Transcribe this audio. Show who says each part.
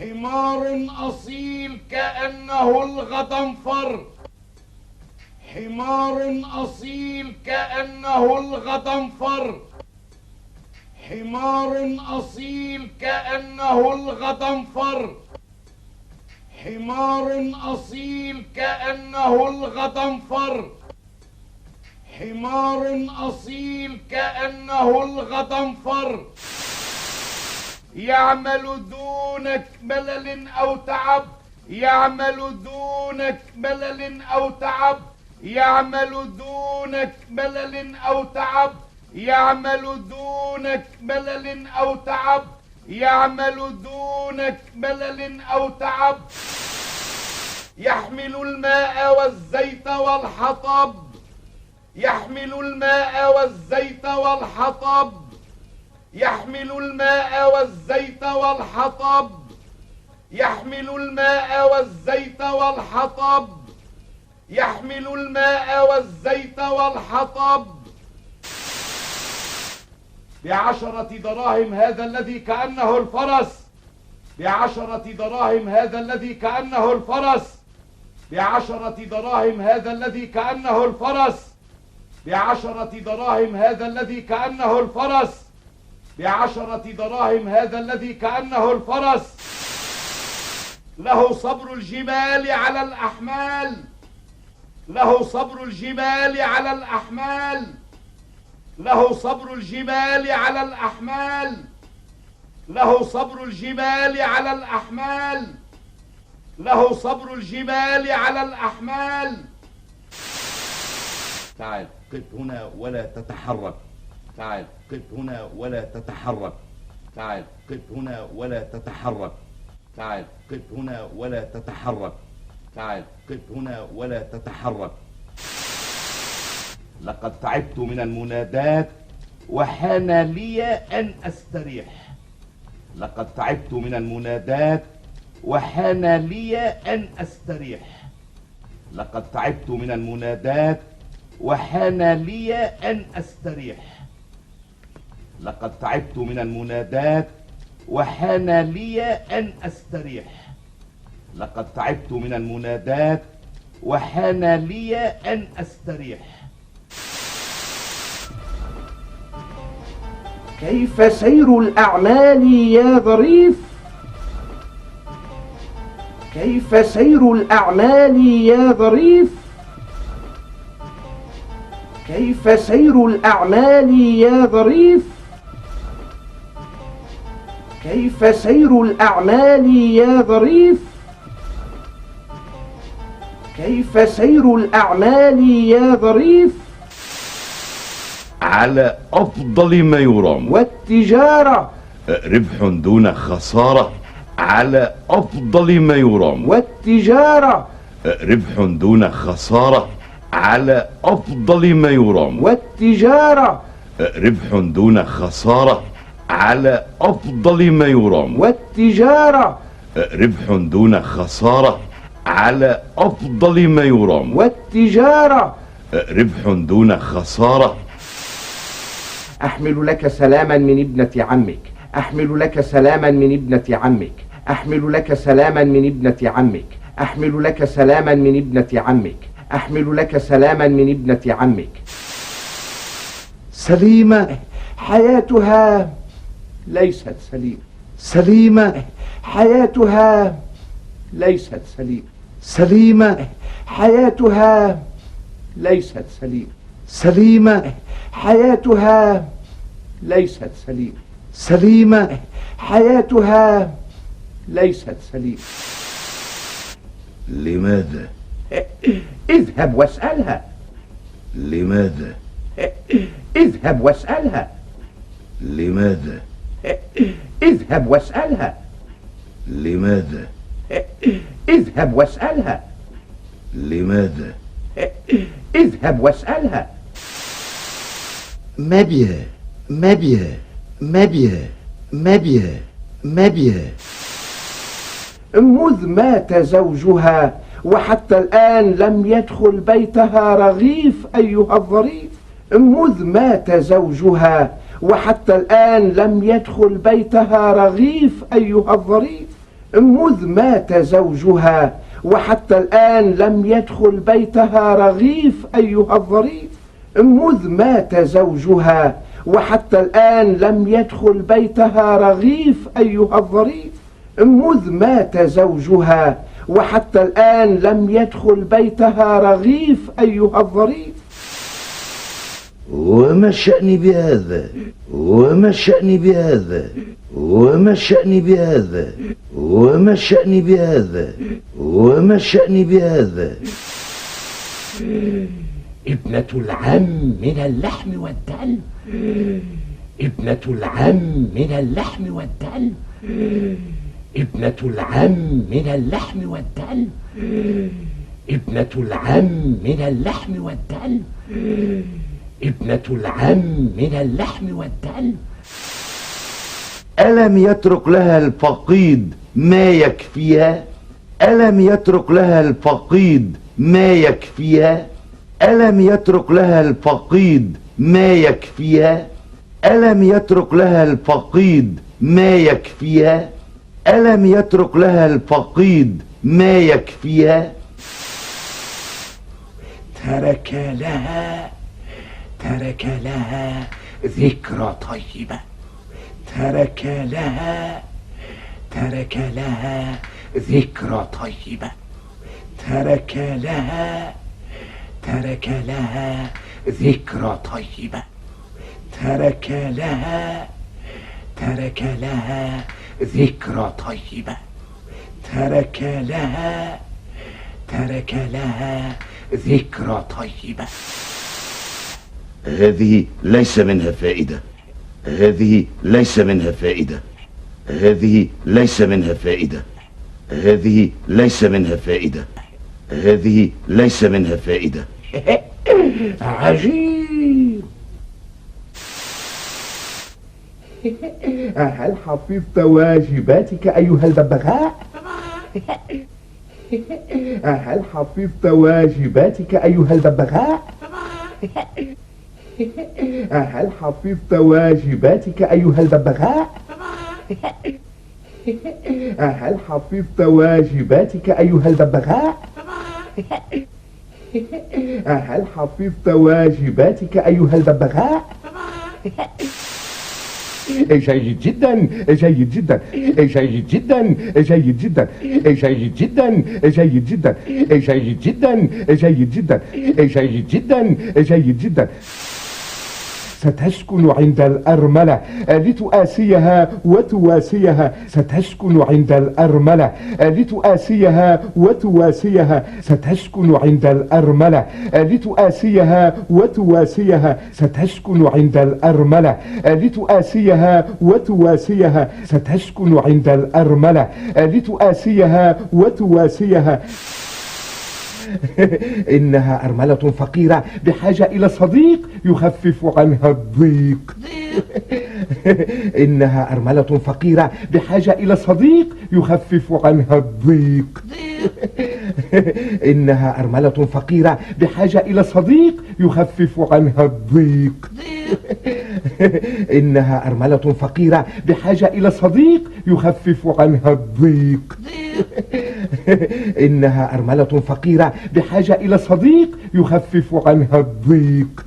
Speaker 1: حمار أصيل كأنه الغضنفر. حمار أصيل كأنه الغضنفر. حمار أصيل كأنه الغضنفر. حمار أصيل كأنه الغضنفر. حمار أصيل كأنه الغضنفر. يعمل دونك ملل أو تعب. يعمل دونك ملل أو تعب. يعمل دونك ملل أو تعب. يعمل دونك ملل أو تعب. يعمل دونك ملل أو تعب. يحمل الماء والزيت والحطب. يحمل الماء والزيت والحطب. يحمل الماء والزيت والحطب. يحمل الماء والزيت والحطب. يحمل الماء والزيت والحطب. ب10 دراهم هذا الذي كأنه الفرس. ب10 دراهم هذا الذي كأنه الفرس. ب10 دراهم هذا الذي كأنه الفرس. ب10 دراهم هذا الذي كأنه الفرس. ب10 دراهم هذا الذي كأنه الفرس. له صبر الجبال على الأحمال. له صبر الجبال على الأحمال. له صبر الجبال على الأحمال. له صبر الجبال على الأحمال. له صبر الجبال على الأحمال. تعال قف هنا ولا تتحرك. تعال قف هنا ولا تتحرك. تعال قف هنا ولا تتحرك. تعال قف هنا ولا تتحرك. تعال قف هنا ولا تتحرك. لقد تعبت من المنادات وحان لي أن أستريح. لقد تعبت من المنادات وحان لي أن أستريح. لقد تعبت من المنادات وحان لي أن أستريح. لقد تعبت من المنادات وحان لي أن أستريح. لقد تعبت من المنادات وحان لي أن أستريح.
Speaker 2: كيف سير الأعمال يا ظريف؟ كيف سير الأعمال يا ظريف؟ كيف سير الأعمال يا ظريف؟ كيف سير الأعمال يا ظريف؟ كيف سير الأعمال يا ظريف؟
Speaker 1: على أفضل ما يرام.
Speaker 2: والتجارة
Speaker 1: ربح دون خسارة. على أفضل ما يرام.
Speaker 2: والتجارة
Speaker 1: ربح دون خسارة. على أفضل ما يرام.
Speaker 2: والتجارة
Speaker 1: ربح دون خسارة. على أفضل ما يرام.
Speaker 2: والتجارة
Speaker 1: ربح دون خسارة. على أفضل ما يرام.
Speaker 2: والتجارة
Speaker 1: ربح دون خسارة.
Speaker 2: أحمل لك سلاما من ابنة عمك. أحمل لك سلاما من ابنة عمك. أحمل لك سلاما من ابنة عمك. أحمل لك سلاما من ابنة عمك. أحمل لك سلاما من ابنة عمك.
Speaker 1: سليمة
Speaker 2: حياتها ليست سليمة.
Speaker 1: سليمة
Speaker 2: حياتها ليست سليمة.
Speaker 1: سليمة
Speaker 2: حياتها ليست سليمة.
Speaker 1: سليمة
Speaker 2: حياتها ليست سليمة.
Speaker 1: سليمة
Speaker 2: حياتها ليست سليمة.
Speaker 1: لماذا؟
Speaker 2: اذهب واسألها.
Speaker 1: لماذا؟
Speaker 2: اذهب واسألها.
Speaker 1: لماذا؟
Speaker 2: اذهب واسألها.
Speaker 1: لماذا؟
Speaker 2: اذهب واسألها.
Speaker 1: لماذا؟
Speaker 2: اذهب واسألها.
Speaker 1: ما بها؟ ما بها؟ ما بها؟ ما بها؟ ما بها؟
Speaker 2: مذ مات زوجها وحتى الآن لم يدخل بيتها رغيف أيها الظريف. مذ مات زوجها وحتى الآن لم يدخل بيتها رغيف أيها الظريف. مذ مات زوجها وحتى الآن لم يدخل بيتها رغيف أيها الظريف. مذ مات زوجها وحتى الآن لم يدخل بيتها رغيف أيها الظريف. مذ مات زوجها وحتى الآن لم يدخل بيتها رغيف أيها الظريف.
Speaker 3: وما الشأن بهذا؟ وما الشأن بهذا؟ وما الشأن بهذا؟ وما الشأن بهذا؟ وما الشأن بهذا؟
Speaker 2: ابنة العم من اللحم والدم. ابنة العم من اللحم والدم. ابنة العم من اللحم والدم. ابنة العم من اللحم والدم. ابنة العم من اللحم والدم.
Speaker 3: ألم يترك لها الفقيد ما يكفيها؟ ألم يترك لها الفقيد ما يكفيها؟ ألم يترك لها الفقيد ما يكفيها؟ ألم يترك لها الفقيد ما يكفيها؟ ألم يترك لها الفقيد ما يكفيها؟
Speaker 2: ترك لها ذكرى طيبة. ترك لها ذكرى طيبة. ترك لها ذكرى طيبة. ترك لها ذكرى طيبة. ترك لها ذكرى طيبة.
Speaker 3: هذه ليس منها فائدة. هذه ليس منها فائدة. هذه ليس منها فائدة. هذه ليس منها فائدة. هذه ليس منها فائدة.
Speaker 2: عجيب. هل حفظت واجباتك أيها الببغاء؟ هل حفظت واجباتك أيها الببغاء؟ هل حفظت واجباتك أيها الببغاء؟ هل حفظت واجباتك أيها الببغاء؟ هل حفظت واجباتك أيها الببغاء؟ جيد جدا، جيد جدا، جيد جدا، جيد جدا، جيد جدا، جيد جدا، جيد جدا، جيد جدا، جيد جدا، جيد جدا. ستسكن عند الأرملة لتؤاسيها وتواسيها. ستسكن عند الأرملة لتؤاسيها وتواسيها. ستسكن عند الأرملة لتؤاسيها وتواسيها. ستسكن عند الأرملة لتؤاسيها وتواسيها. ستسكن عند الأرملة لتؤاسيها وتواسيها. إنها أرملة فقيرة بحاجة إلى صديق يخفف عنها الضيق. إنها أرملة فقيرة بحاجة إلى صديق يخفف عنها الضيق. إنها أرملة فقيرة بحاجة إلى صديق يخفف عنها الضيق. إنها أرملة فقيرة بحاجة إلى صديق يخفف عنها الضيق. إنها أرملة فقيرة بحاجة إلى صديق يخفف عنها الضيق.